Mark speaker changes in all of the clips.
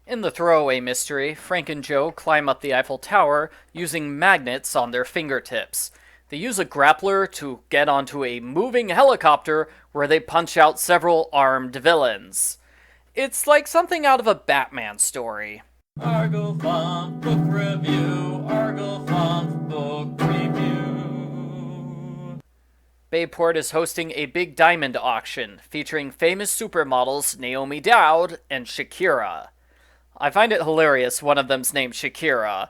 Speaker 1: In the throwaway mystery, Frank and Joe climb up the Eiffel Tower using magnets on their fingertips. They use a grappler to get onto a moving helicopter where they punch out several armed villains. It's like something out of a Batman story.
Speaker 2: Argo Font Book Review, Argo Font Book Review.
Speaker 1: Bayport is hosting a big diamond auction featuring famous supermodels Naomi Dowd and Shakira. I find it hilarious one of them's named Shakira.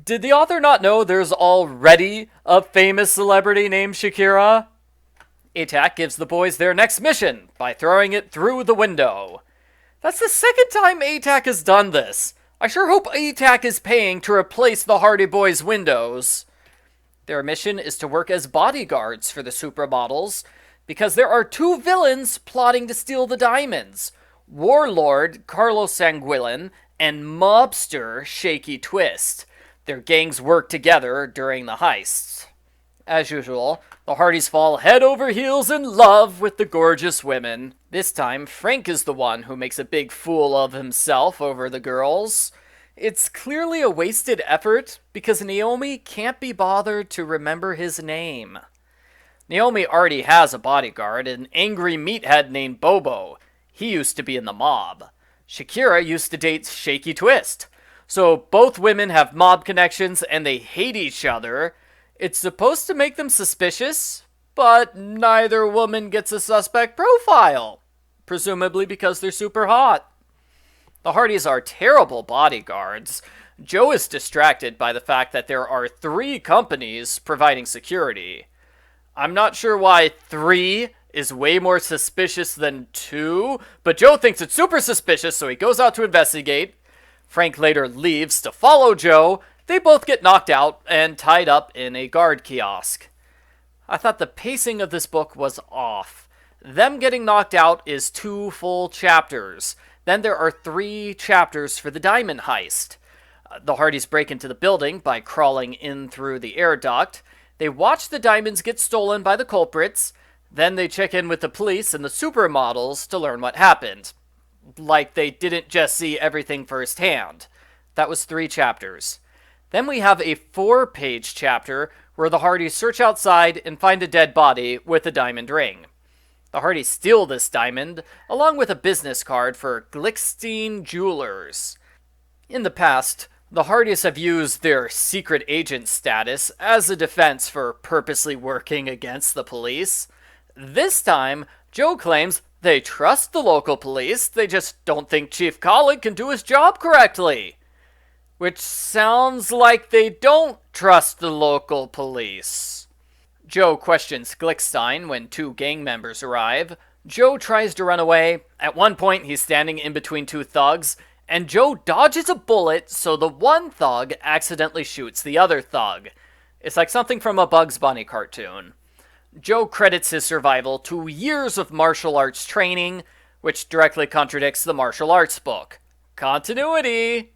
Speaker 1: Did the author not know there's already a famous celebrity named Shakira? ATAC gives the boys their next mission by throwing it through the window. That's the second time ATAC has done this. I sure hope ATAC is paying to replace the Hardy Boys' windows. Their mission is to work as bodyguards for the supermodels, because there are two villains plotting to steal the diamonds. Warlord Carlos Sanguilin and mobster Shaky Twist. Their gangs work together during the heists. As usual, the Hardys fall head over heels in love with the gorgeous women. This time, Frank is the one who makes a big fool of himself over the girls. It's clearly a wasted effort because Naomi can't be bothered to remember his name. Naomi already has a bodyguard, an angry meathead named Bobo. He used to be in the mob. Shakira used to date Shaky Twist. So both women have mob connections and they hate each other. It's supposed to make them suspicious, but neither woman gets a suspect profile. Presumably because they're super hot. The Hardys are terrible bodyguards. Joe is distracted by the fact that there are 3 companies providing security. I'm not sure why 3 is way more suspicious than 2, but Joe thinks it's super suspicious, so he goes out to investigate. Frank later leaves to follow Joe. They both get knocked out and tied up in a guard kiosk. I thought the pacing of this book was off. Them getting knocked out is 2 full chapters. Then there are 3 chapters for the diamond heist. The Hardys break into the building by crawling in through the air duct. They watch the diamonds get stolen by the culprits. Then they check in with the police and the supermodels to learn what happened. Like they didn't just see everything firsthand. That was 3 chapters. Then we have a 4-page chapter where the Hardys search outside and find a dead body with a diamond ring. The Hardys steal this diamond, along with a business card for Glickstein Jewelers. In the past, the Hardys have used their secret agent status as a defense for purposely working against the police. This time, Joe claims they trust the local police, they just don't think Chief Collig can do his job correctly. Which sounds like they don't trust the local police. Joe questions Glickstein when 2 gang members arrive. Joe tries to run away. At one point, he's standing in between 2 thugs, and Joe dodges a bullet, so the one thug accidentally shoots the other thug. It's like something from a Bugs Bunny cartoon. Joe credits his survival to years of martial arts training, which directly contradicts the martial arts book. Continuity!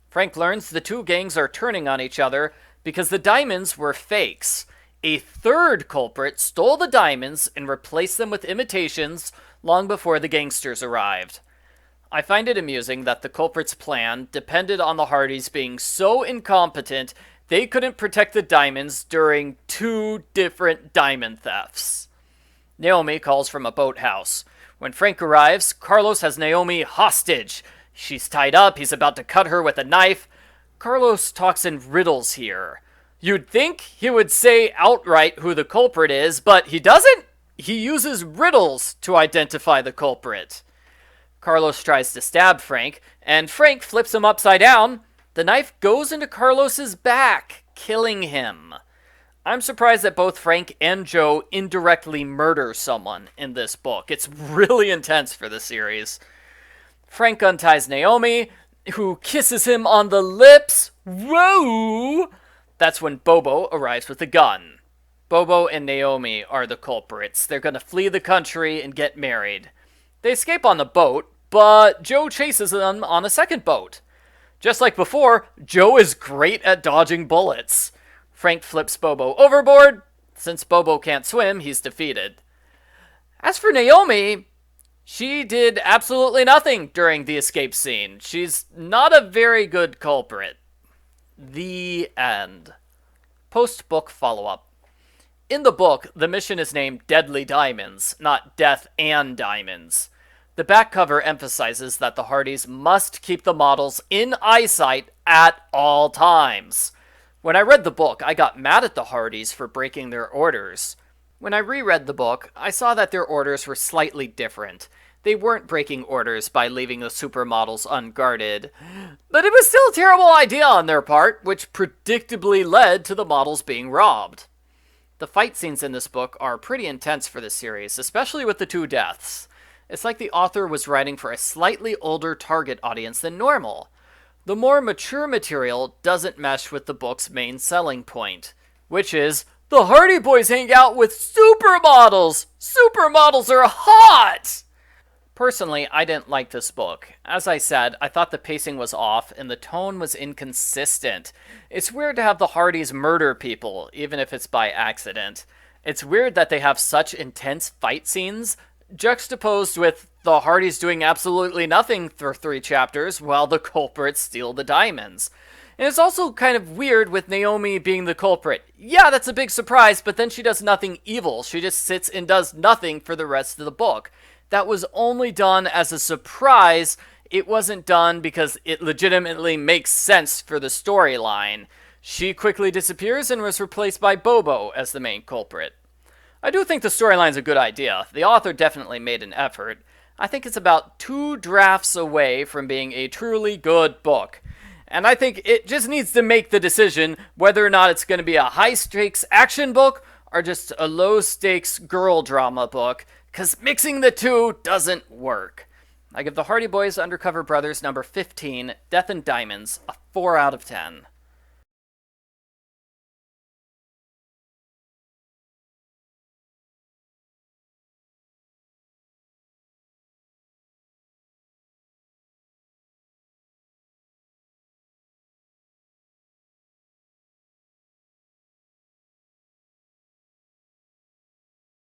Speaker 1: Frank learns the 2 gangs are turning on each other because the diamonds were fakes. A 3rd culprit stole the diamonds and replaced them with imitations long before the gangsters arrived. I find it amusing that the culprit's plan depended on the Hardys being so incompetent they couldn't protect the diamonds during 2 different diamond thefts. Naomi calls from a boathouse. When Frank arrives, Carlos has Naomi hostage. She's tied up, he's about to cut her with a knife. Carlos talks in riddles here. You'd think he would say outright who the culprit is, but he doesn't. He uses riddles to identify the culprit. Carlos tries to stab Frank, and Frank flips him upside down. The knife goes into Carlos's back, killing him. I'm surprised that both Frank and Joe indirectly murder someone in this book. It's really intense for the series. Frank unties Naomi, who kisses him on the lips. Whoa! That's when Bobo arrives with a gun. Bobo and Naomi are the culprits. They're going to flee the country and get married. They escape on the boat, but Joe chases them on a second boat. Just like before, Joe is great at dodging bullets. Frank flips Bobo overboard. Since Bobo can't swim, he's defeated. As for Naomi, She did absolutely nothing during the escape scene. She's not a very good culprit. The end. Post-book follow-up. In the book, the mission is named Deadly Diamonds, not Death and Diamonds. The back cover emphasizes that the Hardys must keep the models in eyesight at all times. When I read the book, I got mad at the Hardys for breaking their orders. When I reread the book, I saw that their orders were slightly different. They weren't breaking orders by leaving the supermodels unguarded, but it was still a terrible idea on their part, which predictably led to the models being robbed. The fight scenes in this book are pretty intense for the series, especially with the two deaths. It's like the author was writing for a slightly older target audience than normal. The more mature material doesn't mesh with the book's main selling point, which is, the Hardy Boys hang out with supermodels! Supermodels are hot! Personally, I didn't like this book. As I said, I thought the pacing was off and the tone was inconsistent. It's weird to have the Hardys murder people, even if it's by accident. It's weird that they have such intense fight scenes, juxtaposed with the Hardys doing absolutely nothing for 3 chapters while the culprits steal the diamonds. And it's also kind of weird with Naomi being the culprit. Yeah, that's a big surprise, but then she does nothing evil. She just sits and does nothing for the rest of the book. That was only done as a surprise. It wasn't done because it legitimately makes sense for the storyline. She quickly disappears and was replaced by Bobo as the main culprit. I do think the storyline's a good idea. The author definitely made an effort. I think it's about 2 drafts away from being a truly good book. And I think it just needs to make the decision whether or not it's going to be a high-stakes action book or just a low-stakes girl drama book, because mixing the two doesn't work. I give the Hardy Boys Undercover Brothers number 15, Death and Diamonds, a 4 out of 10.